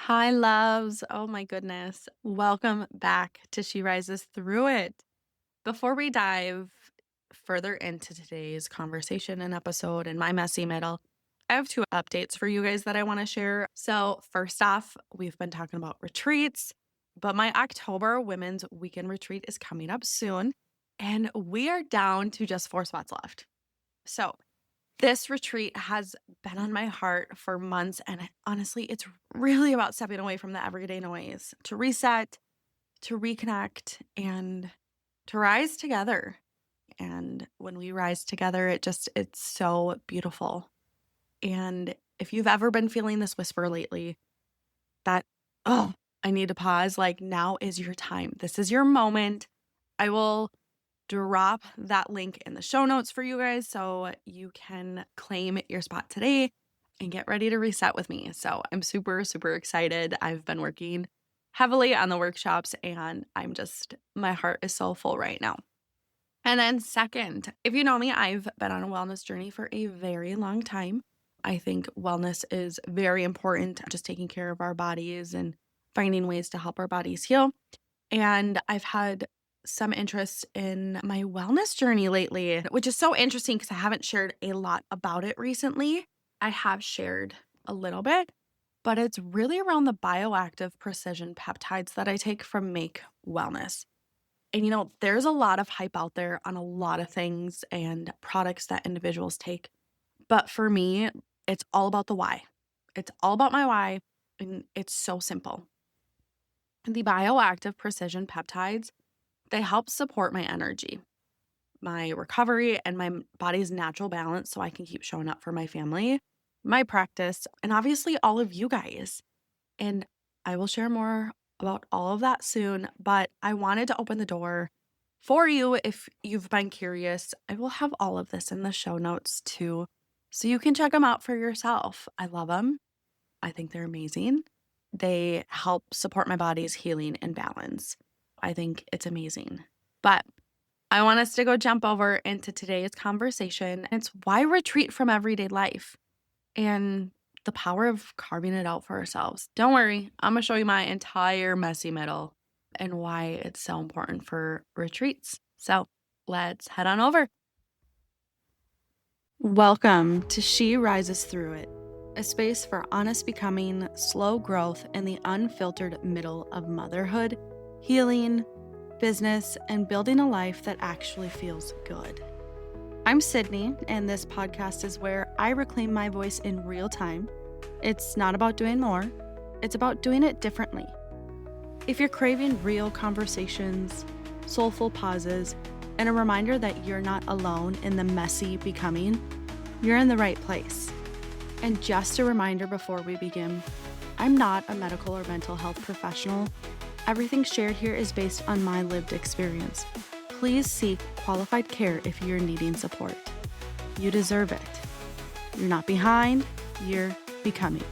Hi, loves. Oh my goodness. Welcome back to She Rises Through It. Before we dive further into today's conversation and episode and my messy middle, I have two updates for you guys that I want to share. So, first off, we've been talking about retreats, but my October Women's Weekend retreat is coming up soon, and we are down to just 4 spots left. So, this retreat has been on my heart for months, and honestly, it's really about stepping away from the everyday noise to reset, to reconnect, and to rise together. And when we rise together, it's so beautiful. And if you've ever been feeling this whisper lately that, oh, I need to pause, like now is your time. This is your moment. I will drop that link in the show notes for you guys so you can claim your spot today and get ready to reset with me. So I'm super, super excited. I've been working heavily on the workshops and my heart is so full right now. And then, second, if you know me, I've been on a wellness journey for a very long time. I think wellness is very important, just taking care of our bodies and finding ways to help our bodies heal. And I've had some interest in my wellness journey lately, which is so interesting because I haven't shared a lot about it recently. I have shared a little bit, but it's really around the bioactive precision peptides that I take from Make Wellness. And there's a lot of hype out there on a lot of things and products that individuals take. But for me, it's all about the why. It's all about my why. And it's so simple. The bioactive precision peptides, they help support my energy, my recovery, and my body's natural balance so I can keep showing up for my family, my practice, and obviously all of you guys. And I will share more about all of that soon, but I wanted to open the door for you if you've been curious. I will have all of this in the show notes too, so you can check them out for yourself. I love them. I think they're amazing. They help support my body's healing and balance. I think it's amazing. But I want us to go jump over into today's conversation. It's why retreat from everyday life and the power of carving it out for ourselves. Don't worry, I'm going to show you my entire messy middle and why it's so important for retreats. So let's head on over. Welcome to She Rises Through It, a space for honest becoming, slow growth in the unfiltered middle of motherhood, healing, business, and building a life that actually feels good. I'm Sydney, and this podcast is where I reclaim my voice in real time. It's not about doing more, it's about doing it differently. If you're craving real conversations, soulful pauses, and a reminder that you're not alone in the messy becoming, you're in the right place. And just a reminder before we begin, I'm not a medical or mental health professional. Everything shared here is based on my lived experience. Please seek qualified care if you're needing support. You deserve it. You're not behind, you're becoming.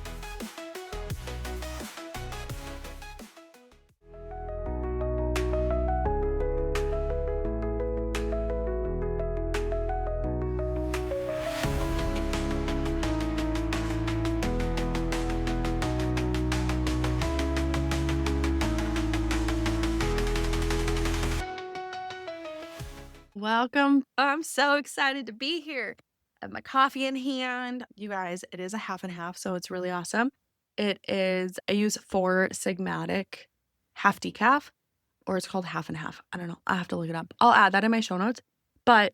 Welcome. I'm so excited to be here. I have my coffee in hand. You guys, it is a half and half, so it's really awesome. I use 4 Sigmatic half decaf, or it's called half and half. I don't know. I have to look it up. I'll add that in my show notes. But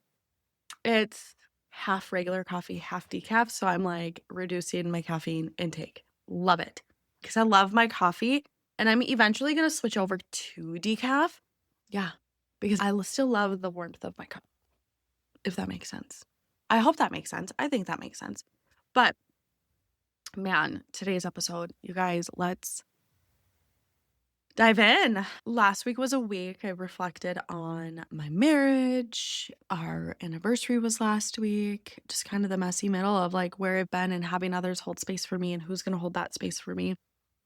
it's half regular coffee, half decaf. So I'm like reducing my caffeine intake. Love it. Because I love my coffee. And I'm eventually going to switch over to decaf. Yeah. Because I still love the warmth of my cup, if that makes sense. I hope that makes sense. I think that makes sense. But man, today's episode, you guys, let's dive in. Last week was a week I reflected on my marriage. Our anniversary was last week. Just kind of the messy middle of like where I've been and having others hold space for me and who's going to hold that space for me.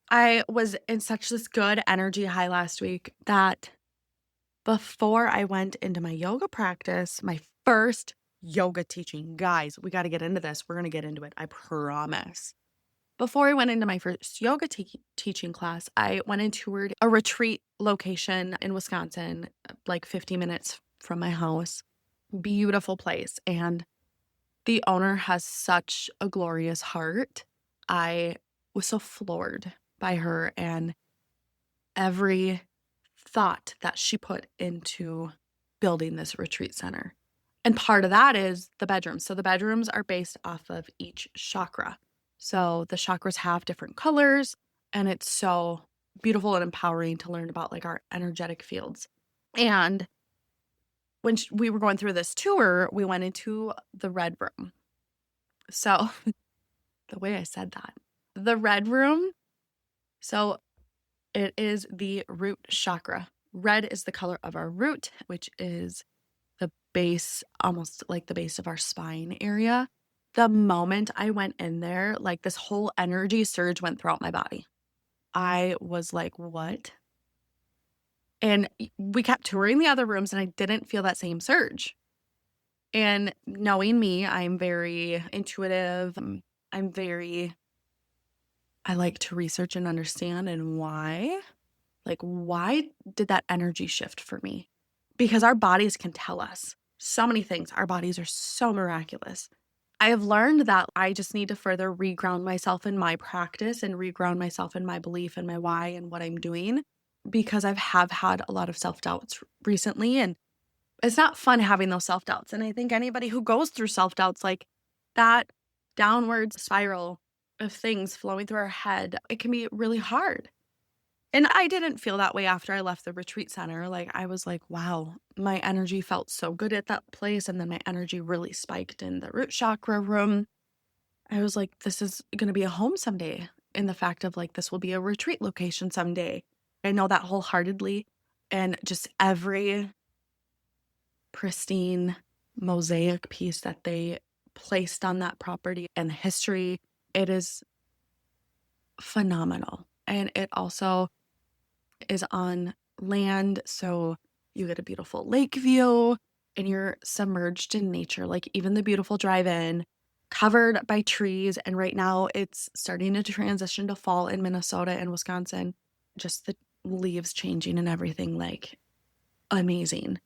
I was in such this good energy high last week that before I went into my yoga practice, my first yoga teaching, guys, we got to get into this. We're going to get into it. I promise. Before I went into my first yoga teaching class, I went and toured a retreat location in Wisconsin, like 50 minutes from my house. Beautiful place. And the owner has such a glorious heart. I was so floored by her and every thought that she put into building this retreat center. And part of that is the bedrooms. So the bedrooms are based off of each chakra. So the chakras have different colors, and it's so beautiful and empowering to learn about like our energetic fields. And when we were going through this tour, we went into the red room. So the way I said that, the red room, so it is the root chakra. Red is the color of our root, which is the base, almost like the base of our spine area. The moment I went in there, like this whole energy surge went throughout my body. I was like, what? And we kept touring the other rooms and I didn't feel that same surge. And knowing me, I'm very intuitive. I like to research and understand and why. Like, why did that energy shift for me? Because our bodies can tell us so many things. Our bodies are so miraculous. I have learned that I just need to further reground myself in my practice and reground myself in my belief and my why and what I'm doing, because I have had a lot of self-doubts recently, and it's not fun having those self-doubts. And I think anybody who goes through self-doubts, like that downward spiral of things flowing through our head, it can be really hard. And I didn't feel that way after I left the retreat center. Like, I was like, wow, my energy felt so good at that place. And then my energy really spiked in the root chakra room. I was like, this is going to be a home someday. In the fact of like, this will be a retreat location someday. I know that wholeheartedly. And just every pristine mosaic piece that they placed on that property and the history, it is phenomenal. And it also is on land, so you get a beautiful lake view and you're submerged in nature. Like even the beautiful drive-in, covered by trees, and right now it's starting to transition to fall in Minnesota and Wisconsin. Just the leaves changing and everything, like amazing.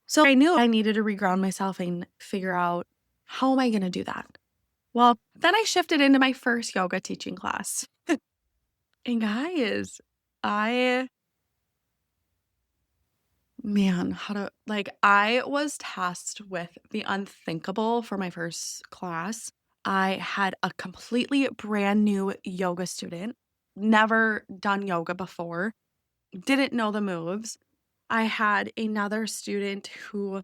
So I knew I needed to reground myself and figure out, how am I going to do that? Well, then I shifted into my first yoga teaching class. And guys, I was tasked with the unthinkable for my first class. I had a completely brand new yoga student, never done yoga before, didn't know the moves. I had another student who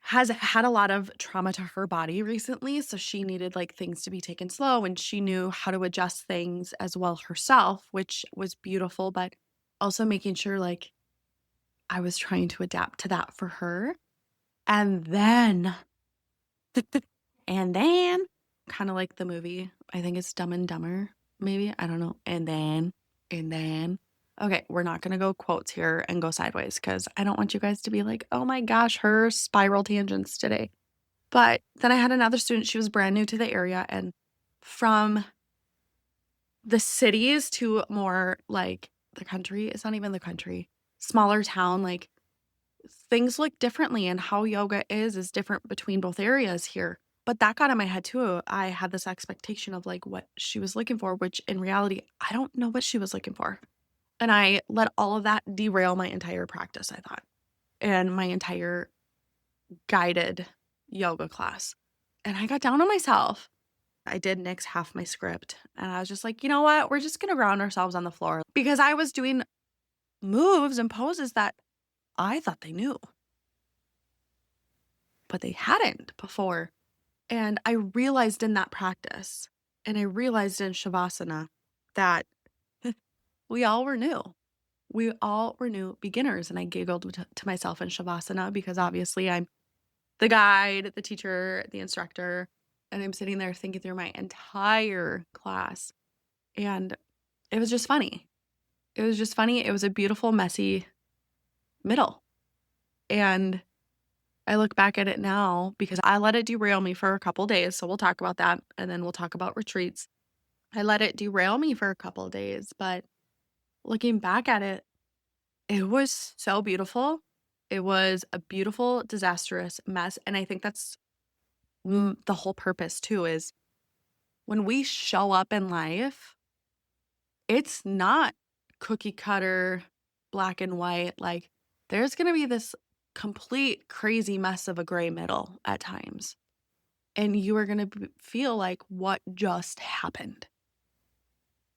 has had a lot of trauma to her body recently, so she needed like things to be taken slow, and she knew how to adjust things as well herself, which was beautiful, but also making sure like I was trying to adapt to that for her. And then and then kind of like the movie, I think it's Dumb and Dumber, maybe, I don't know. And then okay, we're not going to go quotes here and go sideways because I don't want you guys to be like, oh my gosh, her spiral tangents today. But then I had another student, she was brand new to the area, and from the cities to more like the country, it's not even the country, smaller town, like things look differently, and how yoga is different between both areas here. But that got in my head too. I had this expectation of like what she was looking for, which in reality, I don't know what she was looking for. And I let all of that derail my entire practice, I thought, and my entire guided yoga class. And I got down on myself. I did nix half my script. And I was just like, you know what? We're just going to ground ourselves on the floor, because I was doing moves and poses that I thought they knew, but they hadn't before. And I realized in that practice, and I realized in Shavasana, that we all were new. We all were new beginners. And I giggled to myself in Shavasana because obviously I'm the guide, the teacher, the instructor, and I'm sitting there thinking through my entire class. And it was just funny. It was just funny. It was a beautiful, messy middle. And I look back at it now because I let it derail me for a couple days. So we'll talk about that. And then we'll talk about retreats. I let it derail me for a couple of days. But looking back at it, it was so beautiful. It was a beautiful, disastrous mess. And I think that's the whole purpose too, is when we show up in life, it's not cookie cutter, black and white. Like there's going to be this complete crazy mess of a gray middle at times. And you are going to feel like, what just happened?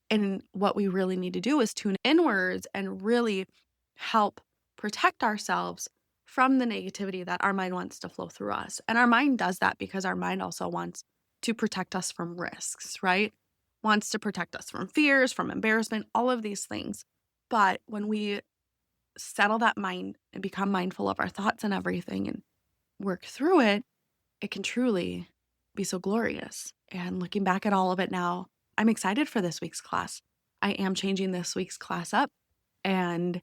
And what we really need to do is tune inwards and really help protect ourselves from the negativity that our mind wants to flow through us. And our mind does that because our mind also wants to protect us from risks, right? Wants to protect us from fears, from embarrassment, all of these things. But when we settle that mind and become mindful of our thoughts and everything and work through it, it can truly be so glorious. And looking back at all of it now, I'm excited for this week's class. I am changing this week's class up, and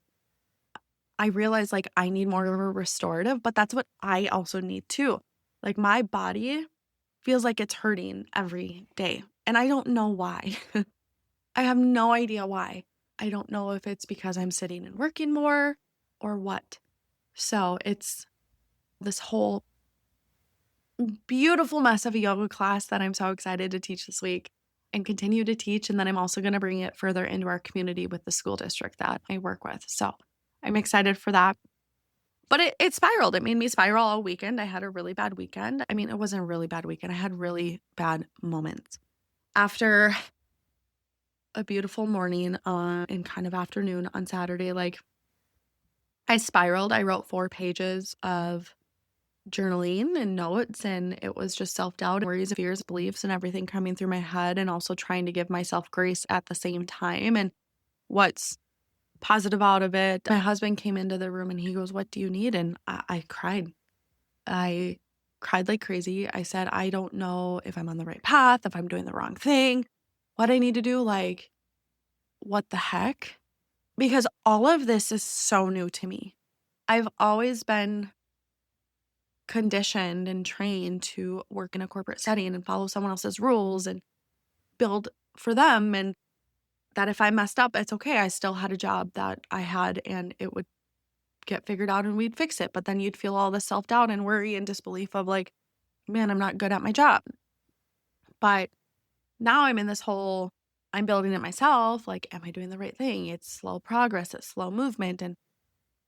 I realize like I need more of a restorative, but that's what I also need too. Like my body feels like it's hurting every day, and I don't know why. I have no idea why. I don't know if it's because I'm sitting and working more or what. So it's this whole beautiful mess of a yoga class that I'm so excited to teach this week and continue to teach. And then I'm also going to bring it further into our community with the school district that I work with. So I'm excited for that. But it spiraled. It made me spiral all weekend. I had a really bad weekend. I mean, it wasn't a really bad weekend. I had really bad moments. After a beautiful morning and kind of afternoon on Saturday, like I spiraled. I wrote 4 pages of journaling and notes, and it was just self-doubt, worries, fears, beliefs, and everything coming through my head, and also trying to give myself grace at the same time. And what's positive out of it, my husband came into the room and he goes, "What do you need?" And I cried. I cried like crazy. I said, I don't know if I'm on the right path, if I'm doing the wrong thing, what I need to do, like, what the heck? Because all of this is so new to me. I've always been conditioned and trained to work in a corporate setting and follow someone else's rules and build for them. And that if I messed up, it's okay. I still had a job that I had and it would get figured out and we'd fix it. But then you'd feel all the self-doubt and worry and disbelief of like, man, I'm not good at my job. But now I'm in this whole, I'm building it myself. Like, am I doing the right thing? It's slow progress. It's slow movement. And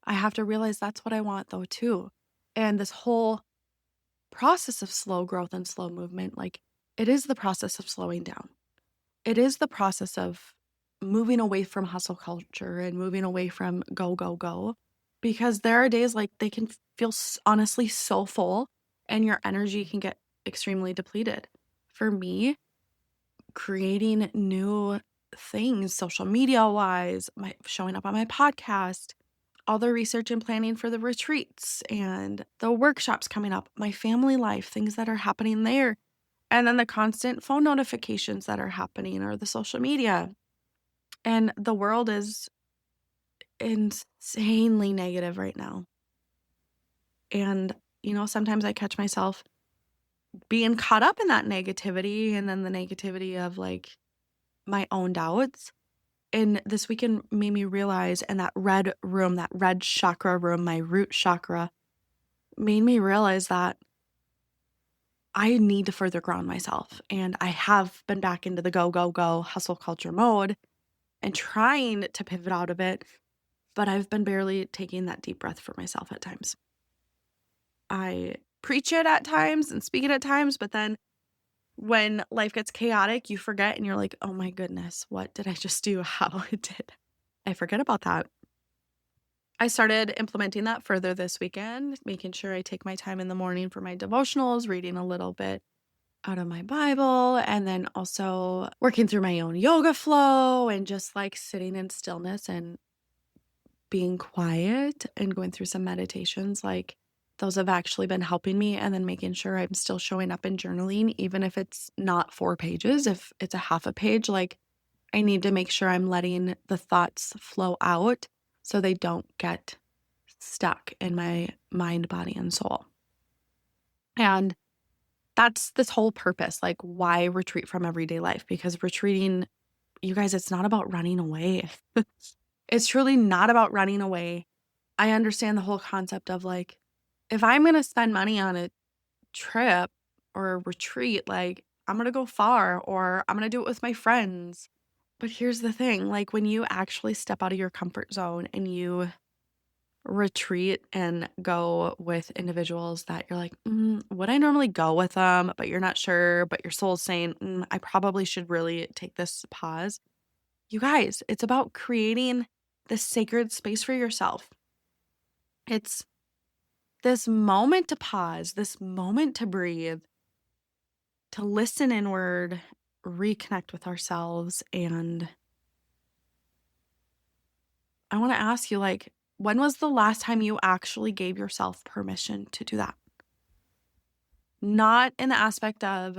I have to realize that's what I want though too. And this whole process of slow growth and slow movement, like it is the process of slowing down. It is the process of moving away from hustle culture and moving away from go, go, go. Because there are days like they can feel honestly so full and your energy can get extremely depleted. For me, creating new things, social media wise, my showing up on my podcast, all the research and planning for the retreats and the workshops coming up, my family life, things that are happening there, and then the constant phone notifications that are happening or the social media. And the world is insanely negative right now. And, sometimes I catch myself being caught up in that negativity and then the negativity of like my own doubts. And this weekend made me realize, and that red room, that red chakra room, my root chakra, made me realize that I need to further ground myself. And I have been back into the go, go, go hustle culture mode and trying to pivot out of it. But I've been barely taking that deep breath for myself at times. I preach it at times and speak it at times, but then when life gets chaotic, you forget and you're like, oh my goodness, what did I just do? How did I forget about that? I started implementing that further this weekend, making sure I take my time in the morning for my devotionals, reading a little bit out of my Bible, and then also working through my own yoga flow and just like sitting in stillness and being quiet and going through some meditations. Like those have actually been helping me, and then making sure I'm still showing up in journaling, even if it's not 4 pages, if it's a half a page, like I need to make sure I'm letting the thoughts flow out so they don't get stuck in my mind, body, and soul. And that's this whole purpose, like why retreat from everyday life? Because retreating, you guys, it's not about running away. It's truly not about running away. I understand the whole concept of like, if I'm going to spend money on a trip or a retreat, like I'm going to go far or I'm going to do it with my friends. But here's the thing, like when you actually step out of your comfort zone and you retreat and go with individuals that you're like, would I normally go with them? But you're not sure, but your soul's saying, I probably should really take this pause. You guys, it's about creating this sacred space for yourself. It's this moment to pause, this moment to breathe, to listen inward, reconnect with ourselves. And I want to ask you, like, when was the last time you actually gave yourself permission to do that? Not in the aspect of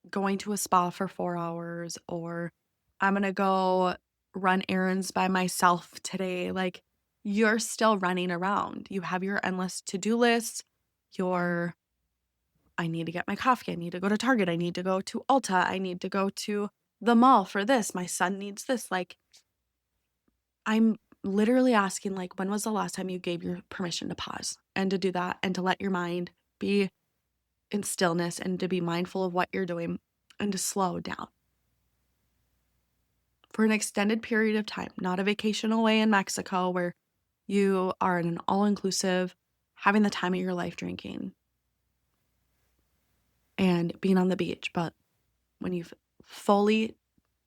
going to a spa for 4 hours or I'm going to go run errands by myself today. Like, you're still running around. You have your endless to-do lists, your I need to get my coffee. I need to go to Target. I need to go to Ulta. I need to go to the mall for this. My son needs this. Like, I'm literally asking, like, when was the last time you gave your permission to pause and to do that and to let your mind be in stillness and to be mindful of what you're doing and to slow down for an extended period of time, not a vacation away in Mexico where you are in an all-inclusive, having the time of your life drinking and being on the beach, but when you've fully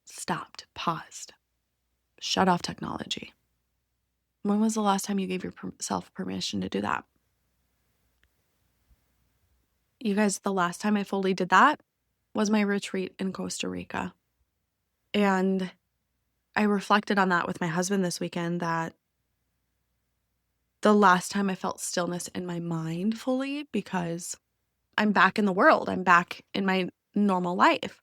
stopped, paused, shut off technology. When was the last time you gave yourself permission to do that? You guys, the last time I fully did that was my retreat in Costa Rica. And I reflected on that with my husband this weekend, that the last time I felt stillness in my mind fully, because I'm back in the world, I'm back in my normal life.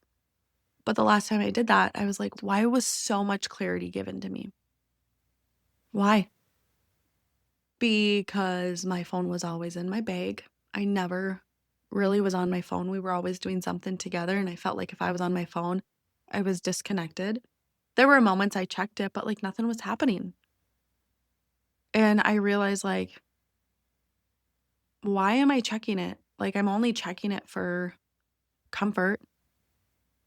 But the last time I did that, I was like, why was so much clarity given to me? Why? Because my phone was always in my bag. I never really was on my phone. We were always doing something together, and I felt like if I was on my phone, I was disconnected. There were moments I checked it, but like nothing was happening. And I realized, like, why am I checking it? Like, I'm only checking it for comfort,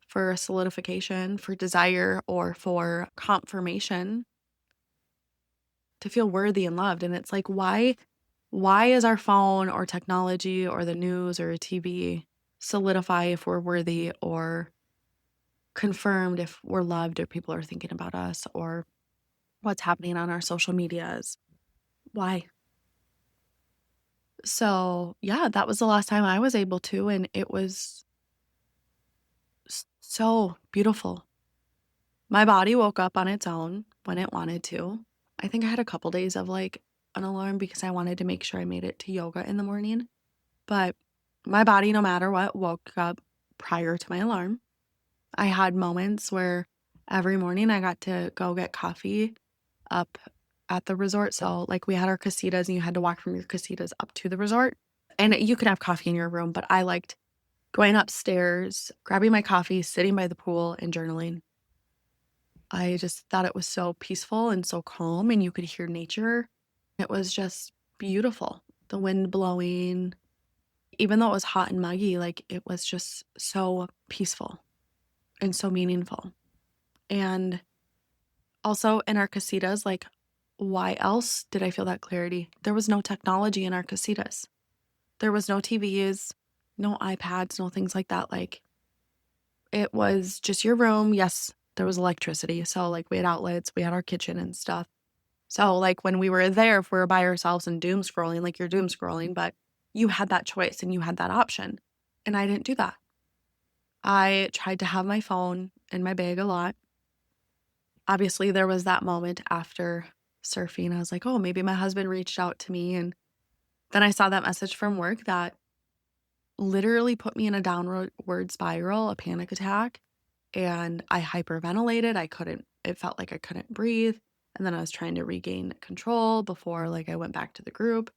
for solidification, for desire, or for confirmation, to feel worthy and loved. And it's like, why is our phone or technology or the news or a TV solidify if we're worthy or confirmed if we're loved or people are thinking about us or what's happening on our social medias? Why? So, yeah, that was the last time I was able to, and it was so beautiful. My body woke up on its own when it wanted to. I think I had a couple days of like an alarm because I wanted to make sure I made it to yoga in the morning. But my body, no matter what, woke up prior to my alarm. I had moments where every morning I got to go get coffee up at the resort. So, like, we had our casitas and you had to walk from your casitas up to the resort. And you could have coffee in your room, but I liked going upstairs, grabbing my coffee, sitting by the pool, and journaling. I just thought it was so peaceful and so calm, and you could hear nature. It was just beautiful. The wind blowing, even though it was hot and muggy, like it was just so peaceful and so meaningful. And also in our casitas, like, why else did I feel that clarity? There was no technology in our casitas. There was no TVs, no iPads, no things like that. Like, it was just your room. Yes, there was electricity. So, like, we had outlets, we had our kitchen and stuff. So, like, when we were there, if we were by ourselves and doom scrolling, like, you're doom scrolling, but you had that choice and you had that option. And I didn't do that. I tried to have my phone in my bag a lot. Obviously, there was that moment after surfing. I was like, oh, maybe my husband reached out to me. And then I saw that message from work that literally put me in a downward spiral, a panic attack. And I hyperventilated. It felt like I couldn't breathe. And then I was trying to regain control before, like, I went back to the group.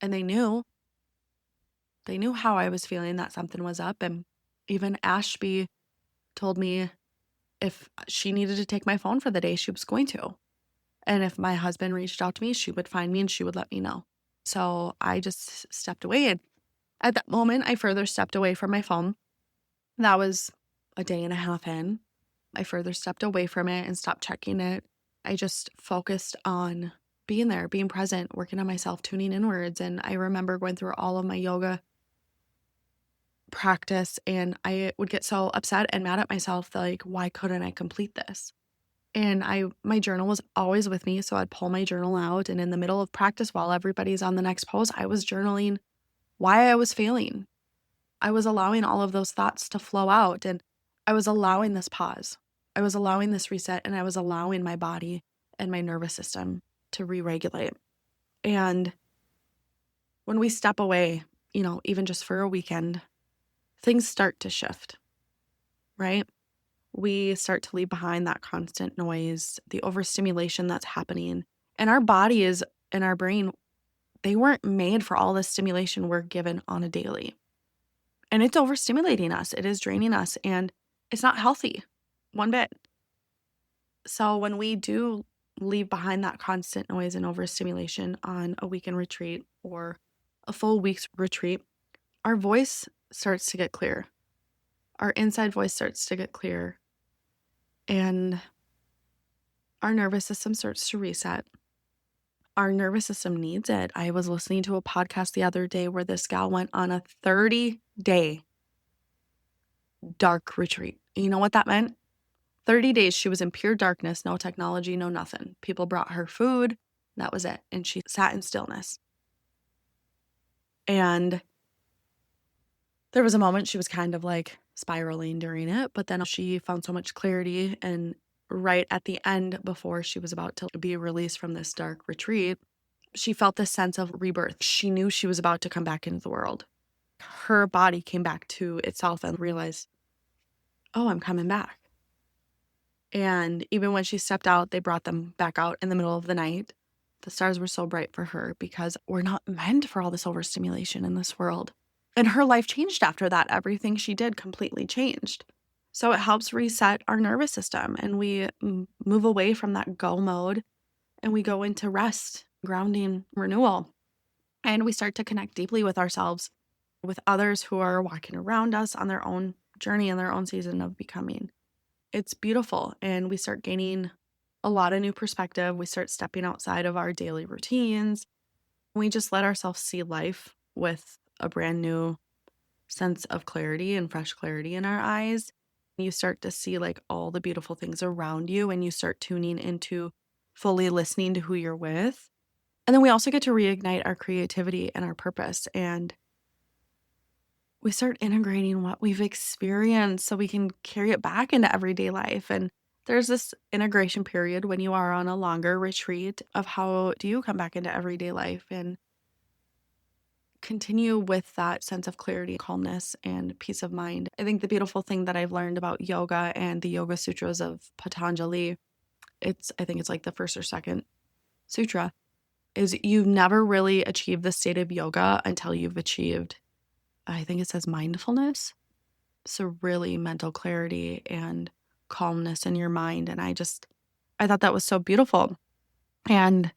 And they knew. They knew how I was feeling, that something was up. And even Ashby told me if she needed to take my phone for the day, she was going to. And if my husband reached out to me, she would find me and she would let me know. So I just stepped away. And at that moment, I further stepped away from my phone. That was a day and a half in. I further stepped away from it and stopped checking it. I just focused on being there, being present, working on myself, tuning inwards. And I remember going through all of my yoga practice and I would get so upset and mad at myself that, like, why couldn't I complete this? And my journal was always with me. So I'd pull my journal out, and in the middle of practice while everybody's on the next pose, I was journaling why I was failing. I was allowing all of those thoughts to flow out, and I was allowing this pause. I was allowing this reset, and I was allowing my body and my nervous system to re-regulate. And when we step away, even just for a weekend, things start to shift, right? We start to leave behind that constant noise, the overstimulation that's happening. And our bodies and our brain, they weren't made for all the stimulation we're given on a daily. And it's overstimulating us. It is draining us, and it's not healthy one bit. So when we do leave behind that constant noise and overstimulation on a weekend retreat or a full week's retreat, our voice starts to get clear. Our inside voice starts to get clear, and our nervous system starts to reset. Our nervous system needs it. I was listening to a podcast the other day where this gal went on a 30-day dark retreat. You know what that meant? 30 days she was in pure darkness, no technology, no nothing. People brought her food. That was it. And she sat in stillness. And there was a moment she was kind of like spiraling during it, but then she found so much clarity. And right at the end, before she was about to be released from this dark retreat, she felt this sense of rebirth. She knew she was about to come back into the world. Her body came back to itself and realized, oh, I'm coming back. And even when she stepped out, they brought them back out in the middle of the night. The stars were so bright for her because we're not meant for all this overstimulation in this world. And her life changed after that. Everything she did completely changed. So it helps reset our nervous system, and we move away from that go mode and we go into rest, grounding, renewal. And we start to connect deeply with ourselves, with others who are walking around us on their own journey and their own season of becoming. It's beautiful, and we start gaining a lot of new perspective. We start stepping outside of our daily routines. We just let ourselves see life with a brand new sense of clarity and fresh clarity in our eyes. You start to see like all the beautiful things around you, and you start tuning into fully listening to who you're with. And then we also get to reignite our creativity and our purpose, and we start integrating what we've experienced so we can carry it back into everyday life. And there's this integration period when you are on a longer retreat of how do you come back into everyday life and continue with that sense of clarity, calmness, and peace of mind. I think the beautiful thing that I've learned about yoga and the Yoga Sutras of Patanjali, I think it's like the first or second sutra, is you never really achieve the state of yoga until you've achieved, I think it says mindfulness. So really mental clarity and calmness in your mind. And I thought that was so beautiful. And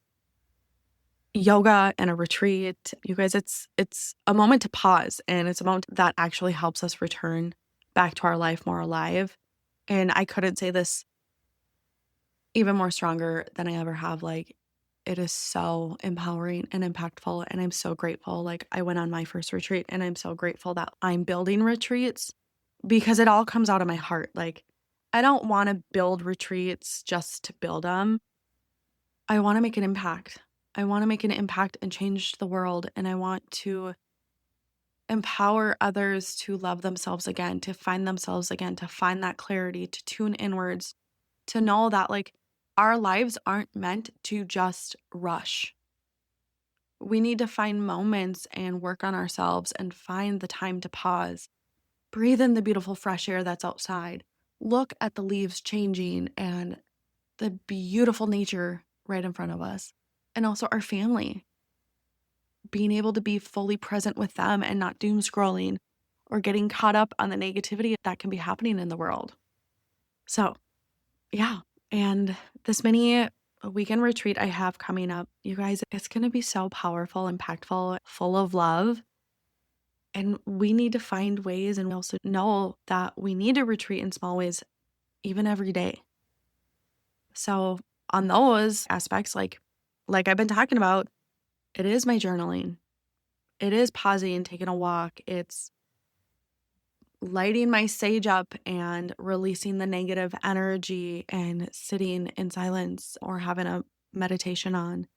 yoga and a retreat, you guys, it's a moment to pause, and it's a moment that actually helps us return back to our life more alive. And I couldn't say this even more stronger than I ever have. Like, it is so empowering and impactful, and I'm so grateful. Like, I went on my first retreat, and I'm so grateful that I'm building retreats because it all comes out of my heart. Like, I don't want to build retreats just to build them. I want to make an impact. I want to make an impact and change the world. And I want to empower others to love themselves again, to find themselves again, to find that clarity, to tune inwards, to know that like our lives aren't meant to just rush. We need to find moments and work on ourselves and find the time to pause, breathe in the beautiful fresh air that's outside, look at the leaves changing and the beautiful nature right in front of us, and also our family. being able to be fully present with them and not doom scrolling or getting caught up on the negativity that can be happening in the world. So, yeah. And this mini weekend retreat I have coming up, you guys, it's going to be so powerful, impactful, full of love. And we need to find ways, and we also know that we need to retreat in small ways, even every day. So, on those aspects, like I've been talking about, it is my journaling. It is pausing and taking a walk. It's lighting my sage up and releasing the negative energy and sitting in silence or having a meditation on.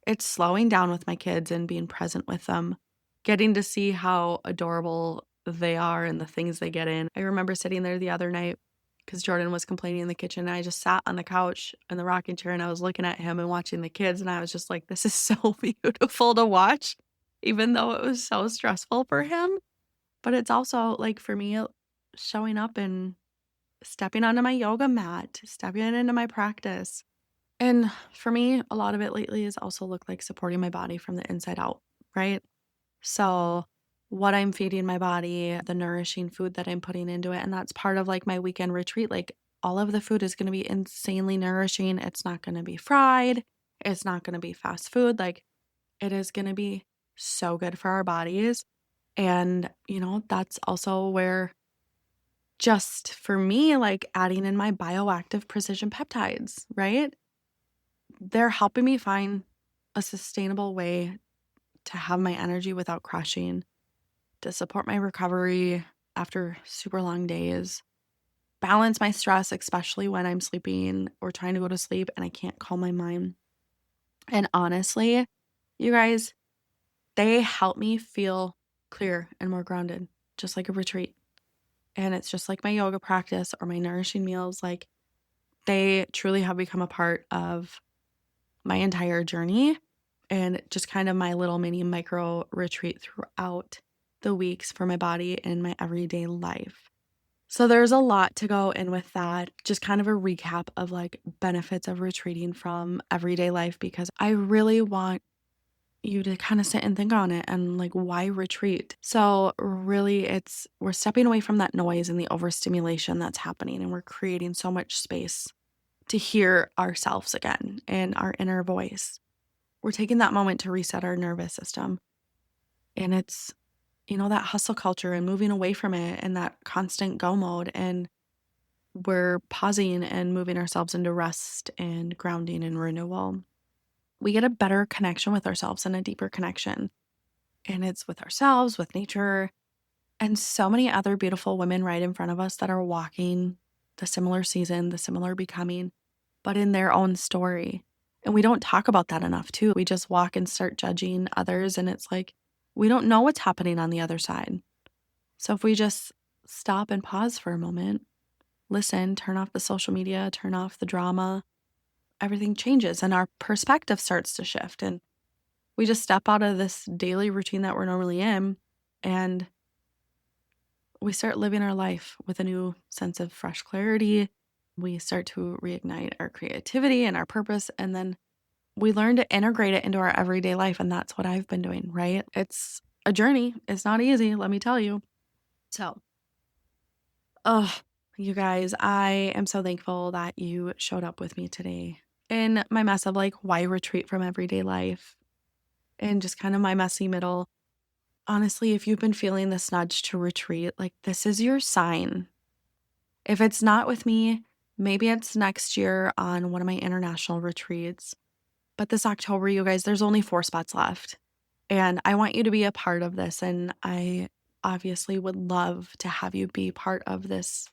It's slowing down with my kids and being present with them, getting to see how adorable they are and the things they get in. I remember sitting there the other night because Jordan was complaining in the kitchen. And I just sat on the couch in the rocking chair and I was looking at him and watching the kids. And I was just like, this is so beautiful to watch, even though it was so stressful for him. But it's also like for me, showing up and stepping onto my yoga mat, stepping into my practice. And for me, a lot of it lately has also looked like supporting my body from the inside out, right? So, what I'm feeding my body, the nourishing food that I'm putting into it. And that's part of like my weekend retreat. Like, all of the food is going to be insanely nourishing. It's not going to be fried, it's not going to be fast food. Like, it is going to be so good for our bodies. And, that's also where just for me, like adding in my bioactive precision peptides, right? They're helping me find a sustainable way to have my energy without crashing, to support my recovery after super long days, balance my stress, especially when I'm sleeping or trying to go to sleep and I can't calm my mind. And honestly, you guys, they help me feel clear and more grounded, just like a retreat. And it's just like my yoga practice or my nourishing meals. Like, they truly have become a part of my entire journey and just kind of my little mini micro retreat throughout the weeks for my body and my everyday life. So there's a lot to go in with that. Just kind of a recap of like benefits of retreating from everyday life, because I really want you to kind of sit and think on it and like, why retreat? So really we're stepping away from that noise and the overstimulation that's happening, and we're creating so much space to hear ourselves again and our inner voice. We're taking that moment to reset our nervous system. And it's, that hustle culture and moving away from it and that constant go mode. And we're pausing and moving ourselves into rest and grounding and renewal. We get a better connection with ourselves and a deeper connection. And it's with ourselves, with nature, and so many other beautiful women right in front of us that are walking the similar season, the similar becoming, but in their own story. And we don't talk about that enough, too. We just walk and start judging others. And it's like, we don't know what's happening on the other side. So if we just stop and pause for a moment, listen, turn off the social media, turn off the drama, everything changes and our perspective starts to shift. And we just step out of this daily routine that we're normally in, and we start living our life with a new sense of fresh clarity. We start to reignite our creativity and our purpose, and then we learn to integrate it into our everyday life. And that's what I've been doing, right? It's a journey. It's not easy, let me tell you. So, you guys, I am so thankful that you showed up with me today in my mess of like, why retreat from everyday life, and just kind of my messy middle. Honestly, if you've been feeling this nudge to retreat, like, this is your sign. If it's not with me, maybe it's next year on one of my international retreats. But this October, you guys, there's only 4 spots left. And I want you to be a part of this. And I obviously would love to have you be part of this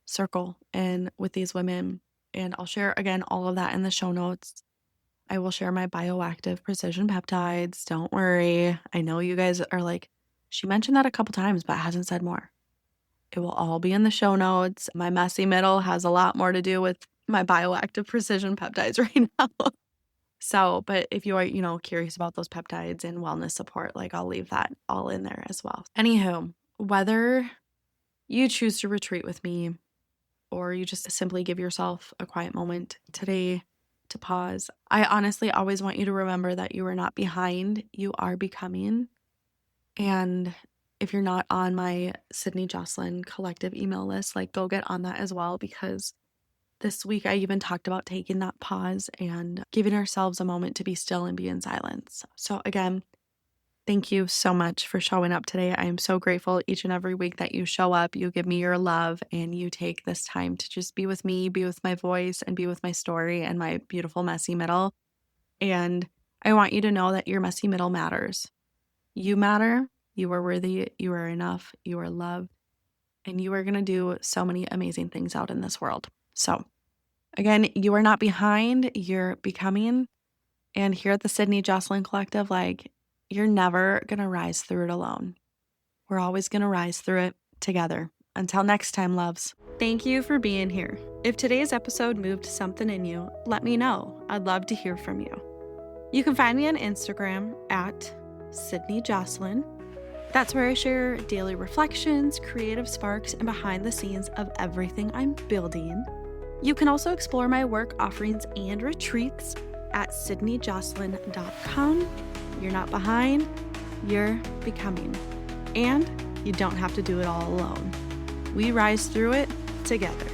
circle and with these women. And I'll share again all of that in the show notes. I will share my bioactive precision peptides. Don't worry. I know you guys are like, she mentioned that a couple times, but hasn't said more. It will all be in the show notes. My messy middle has a lot more to do with my bioactive precision peptides right now. So, but if you are, curious about those peptides and wellness support, like, I'll leave that all in there as well. Anywho, whether you choose to retreat with me or you just simply give yourself a quiet moment today to pause. I honestly always want you to remember that you are not behind, you are becoming. And if you're not on my Sydney Jocelyn collective email list, like go get on that as well, because this week I even talked about taking that pause and giving ourselves a moment to be still and be in silence. So again, thank you so much for showing up today. I am so grateful each and every week that you show up, you give me your love, and you take this time to just be with me, be with my voice, and be with my story and my beautiful messy middle. And I want you to know that your messy middle matters. You matter. You are worthy. You are enough. You are loved. And you are going to do so many amazing things out in this world. So again, you are not behind. You're becoming. And here at the Sydney Jocelyn Collective, like, you're never going to rise through it alone. We're always going to rise through it together. Until next time, loves. Thank you for being here. If today's episode moved something in you, let me know. I'd love to hear from you. You can find me on Instagram at Sydney Jocelyn. That's where I share daily reflections, creative sparks, and behind the scenes of everything I'm building. You can also explore my work offerings and retreats at sydneyjocelyn.com. You're not behind, you're becoming. And you don't have to do it all alone. We rise through it together.